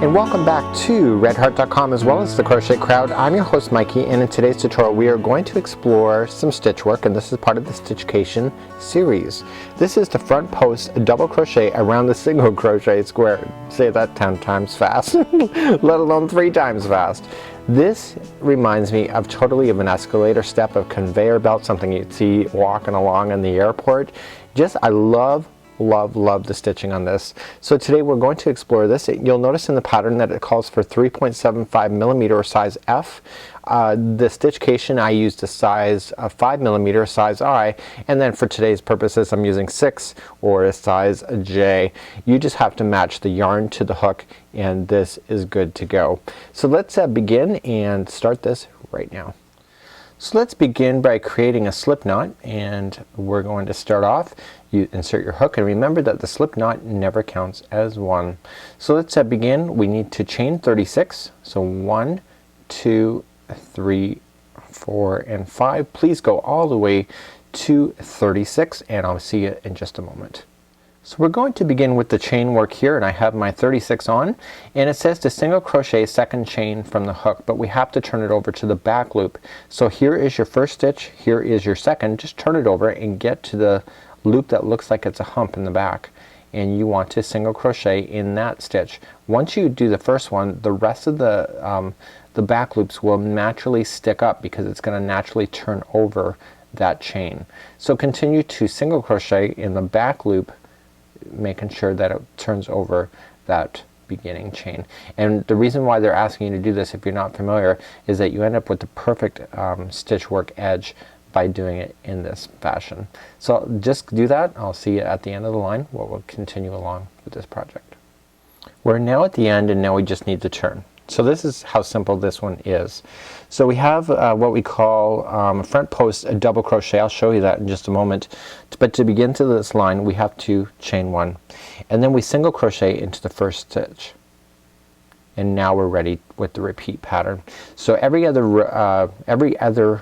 and welcome back to redheart.com as well as the Crochet Crowd. I'm your host Mikey, and in today's tutorial we are going to explore some stitch work, and this is part of the Stitchcation series. This is the front post double crochet around the single crochet square. Say that 10 times fast, let alone 3 times fast. This reminds me of totally of an escalator step, of conveyor belt, something you'd see walking along in the airport. I love the stitching on this. So today we're going to explore this. You'll notice in the pattern that it calls for 3.75 millimeter or size F. The Stitchcation I used a size 5 millimeter, size I, and then for today's purposes I'm using 6 or a size J. You just have to match the yarn to the hook and this is good to go. So let's begin and start this right now. So let's begin by creating a slip knot, and we're going to start off. You insert your hook, and remember that the slip knot never counts as one. So let's begin. We need to chain 36. So 1, 2, 3, 4, and 5. Please go all the way to 36, and I'll see you in just a moment. So we're going to begin with the chain work here, and I have my 36 on, and it says to single crochet second chain from the hook, but we have to turn it over to the back loop. So here is your first stitch, here is your second. Just turn it over and get to the loop that looks like it's a hump in the back, and you want to single crochet in that stitch. Once you do the first one, the rest of the back loops will naturally stick up because it's going to naturally turn over that chain. So continue to single crochet in the back loop, making sure that it turns over that beginning chain. And the reason why they're asking you to do this, if you're not familiar, is that you end up with the perfect stitch work edge by doing it in this fashion. So just do that. I'll see you at the end of the line where we'll continue along with this project. We're now at the end, and now we just need to turn. So this is how simple this one is. So we have what we call front post a double crochet. I'll show you that in just a moment. But to begin to this line we have to chain 1, and then we single crochet into the first stitch, and now we're ready with the repeat pattern. So every other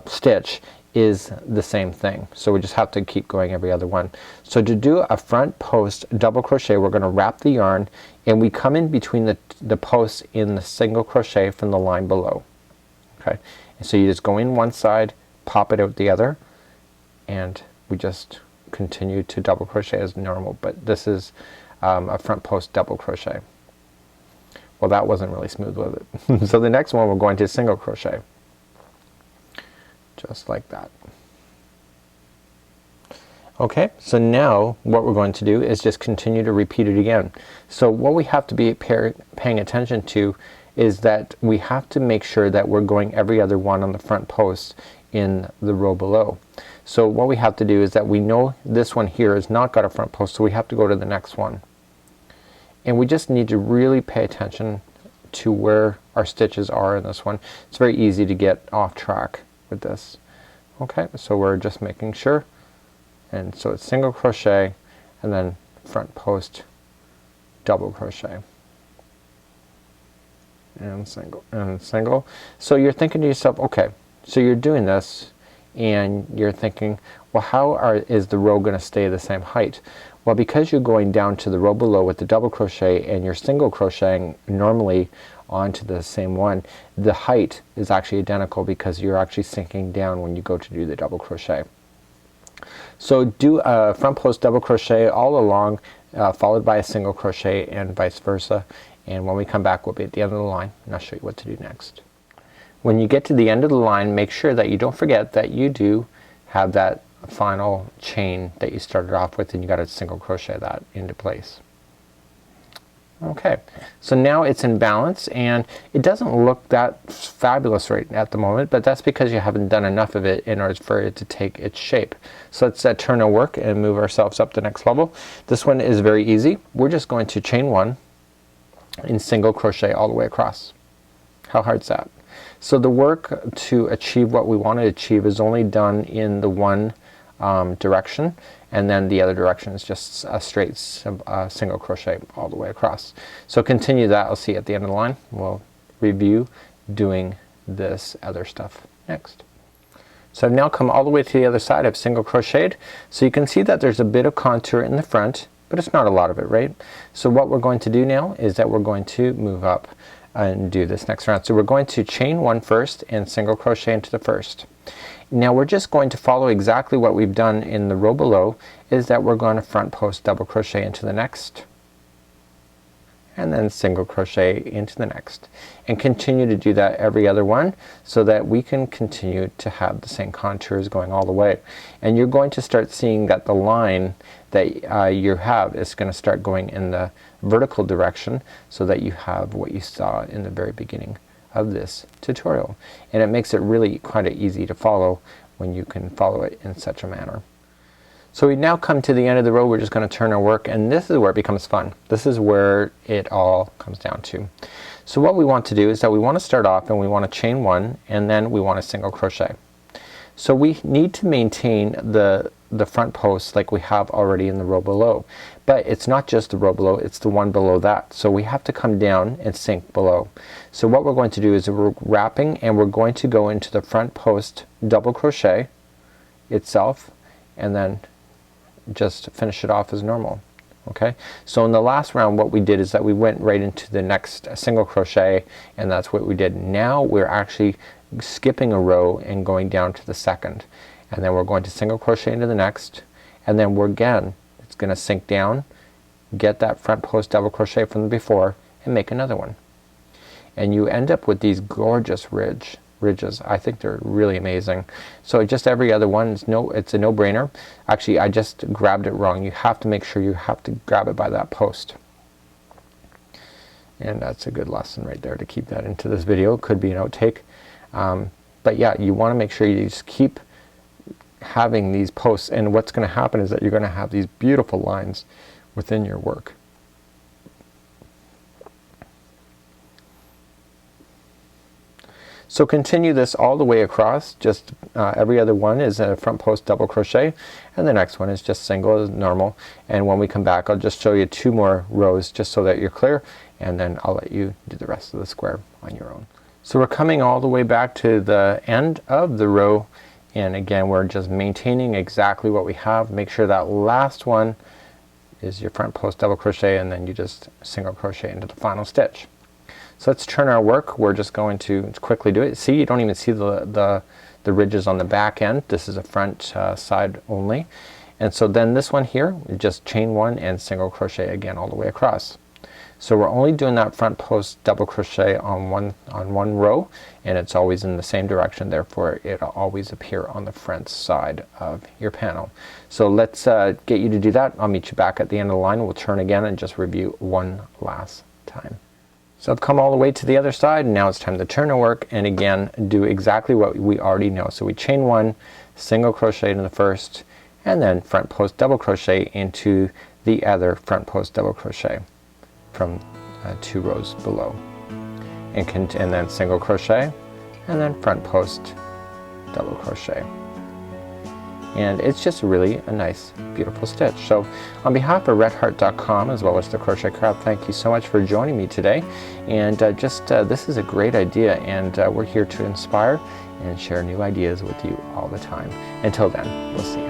stitch is the same thing, so we just have to keep going every other one. So to do a front post double crochet, we're going to wrap the yarn, and we come in between the posts in the single crochet from the line below. Okay, and so you just go in one side, pop it out the other, and we just continue to double crochet as normal. But this is a front post double crochet. Well, that wasn't really smooth, was it? So the next one we're going to single crochet, just like that. Okay, so now what we're going to do is just continue to repeat it again. So what we have to be paying attention to is that we have to make sure that we're going every other one on the front post in the row below. So what we have to do is that we know this one here has not got a front post, so we have to go to the next one. And we just need to really pay attention to where our stitches are in this one. It's very easy to get off track with this. Okay, so we're just making sure, and so it's single crochet and then front post double crochet and single and single. So you're thinking to yourself, okay, so you're doing this and you're thinking, well, how is the row going to stay the same height? Well, because you're going down to the row below with the double crochet and you're single crocheting normally onto the same one, the height is actually identical because you're actually sinking down when you go to do the double crochet. So do a front post double crochet all along, followed by a single crochet, and vice versa. And when we come back we'll be at the end of the line, and I'll show you what to do next. When you get to the end of the line, make sure that you don't forget that you do have that final chain that you started off with, and you got to single crochet that into place. Okay, so now it's in balance, and it doesn't look that fabulous right at the moment, but that's because you haven't done enough of it in order for it to take its shape. So let's turn our work and move ourselves up the next level. This one is very easy. We're just going to chain 1 and single crochet all the way across. How hard's that? So the work to achieve what we want to achieve is only done in the one direction, and then the other direction is just a straight single crochet all the way across. So continue that. I'll see you at the end of the line. We'll review doing this other stuff next. So I've now come all the way to the other side. I've single crocheted, so you can see that there's a bit of contour in the front but it's not a lot of it, right? So what we're going to do now is that we're going to move up and do this next round. So we're going to chain one first and single crochet into the first. Now we're just going to follow exactly what we've done in the row below, is that we're going to front post double crochet into the next, and then single crochet into the next, and continue to do that every other one so that we can continue to have the same contours going all the way. And you're going to start seeing that the line that you have is going to start going in the vertical direction, so that you have what you saw in the very beginning of this tutorial, and it makes it really quite easy to follow when you can follow it in such a manner. So we now come to the end of the row. We're just going to turn our work, and this is where it becomes fun. This is where it all comes down to. So what we want to do is that we want to start off and we want to chain one, and then we want to single crochet. So we need to maintain the front post like we have already in the row below, but it's not just the row below, it's the one below that. So we have to come down and sink below. So what we're going to do is we're wrapping, and we're going to go into the front post double crochet itself, and then just finish it off as normal. Okay, so in the last round what we did is that we went right into the next single crochet, and that's what we did. Now we're actually skipping a row and going down to the second, and then we're going to single crochet into the next, and then we're again, it's going to sink down, get that front post double crochet from the before, and make another one. And you end up with these gorgeous ridges. I think they're really amazing. So just every other one is it's a no-brainer. Actually, I just grabbed it wrong. You have to make sure you have to grab it by that post. And that's a good lesson right there to keep that into this video. It could be an outtake. But yeah, you want to make sure you just keep having these posts, and what's going to happen is that you're going to have these beautiful lines within your work. So continue this all the way across. Just every other one is a front post double crochet, and the next one is just single as normal. And when we come back, I'll just show you 2 more rows just so that you're clear, and then I'll let you do the rest of the square on your own. So we're coming all the way back to the end of the row, and again we're just maintaining exactly what we have. Make sure that last one is your front post double crochet, and then you just single crochet into the final stitch. So let's turn our work. We're just going to quickly do it. See, you don't even see the ridges on the back end. This is a front side only. And so then this one here, just chain one and single crochet again all the way across. So we're only doing that front post double crochet on one row, and it's always in the same direction, therefore it'll always appear on the front side of your panel. So let's get you to do that. I'll meet you back at the end of the line. We'll turn again and just review one last time. So I've come all the way to the other side, and now it's time to turn our work and again do exactly what we already know. So we chain one, single crochet in the first, and then front post double crochet into the other front post double crochet from 2 rows below, and then single crochet, and then front post double crochet. And it's just really a nice beautiful stitch. So on behalf of redheart.com as well as the Crochet Crowd, thank you so much for joining me today. And this is a great idea, and we're here to inspire and share new ideas with you all the time. Until then, we'll see you.